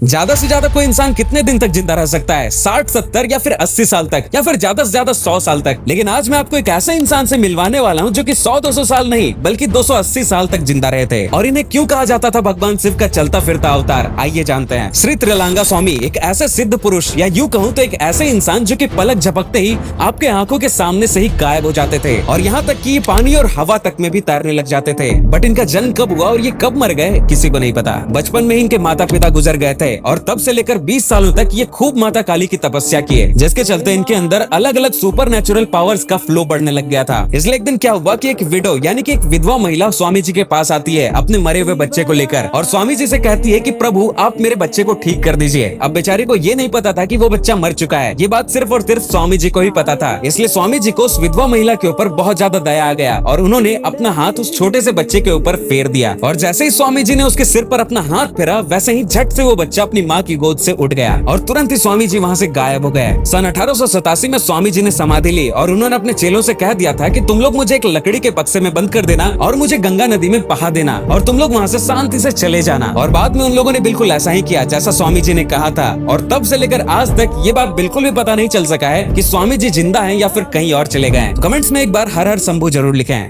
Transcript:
ज्यादा से ज्यादा कोई इंसान कितने दिन तक जिंदा रह सकता है? 60, 70 या फिर 80 साल तक, या फिर ज्यादा से ज्यादा 100 साल तक। लेकिन आज मैं आपको एक ऐसे इंसान से मिलवाने वाला हूँ जो कि 100-200 साल नहीं बल्कि 280 साल तक जिंदा रहे थे। और इन्हें क्यों कहा जाता था भगवान शिव का चलता फिरता अवतार, आइए जानते हैं। श्री त्रिलांगा स्वामी एक ऐसे सिद्ध पुरुष, या यूं कहूँ तो एक ऐसे इंसान जो कि पलक झपकते ही आपके आंखों के सामने से ही गायब हो जाते थे, और यहाँ तक कि पानी और हवा तक में भी तैरने लग जाते थे। बट इनका जन्म कब हुआ और ये कब मर गए किसी को नहीं पता। बचपन में ही इनके माता पिता गुजर गए थे और तब से लेकर 20 सालों तक ये खूब माता काली की तपस्या किए, जिसके चलते इनके अंदर अलग अलग सुपर नेचुरल पावर्स का फ्लो बढ़ने लग गया था। इसलिए एक दिन क्या हुआ कि एक विडो यानी कि एक विधवा महिला स्वामी जी के पास आती है अपने मरे हुए बच्चे को लेकर, और स्वामी जी से कहती है कि प्रभु आप मेरे बच्चे को ठीक कर दीजिए। अब बेचारी को ये नहीं पता था कि वो बच्चा मर चुका है। ये बात सिर्फ और सिर्फ स्वामी जी को ही पता था। इसलिए स्वामी जी को उस विधवा महिला के ऊपर बहुत ज्यादा दया आ गया और उन्होंने अपना हाथ उस छोटे से बच्चे के ऊपर फेर दिया। और जैसे ही स्वामी जी ने उसके सिर पर अपना हाथ फेरा, वैसे ही झट से वो बच्चा अपनी माँ की गोद से उठ गया और तुरंत ही स्वामी जी वहाँ से गायब हो गए। सन 1887 में स्वामी जी ने समाधि ली और उन्होंने अपने चेलों से कह दिया था कि तुम लोग मुझे एक लकड़ी के बक्से में बंद कर देना और मुझे गंगा नदी में बहा देना, और तुम लोग वहाँ से शांति से चले जाना। और बाद में उन लोगों ने बिल्कुल ऐसा ही किया जैसा स्वामी जी ने कहा था। और तब से लेकर आज तक ये बात बिल्कुल भी पता नहीं चल सका है कि स्वामी जी जिंदा हैं या फिर कहीं और चले गए। कमेंट्स में एक बार हर हर शंभू जरूर लिखें।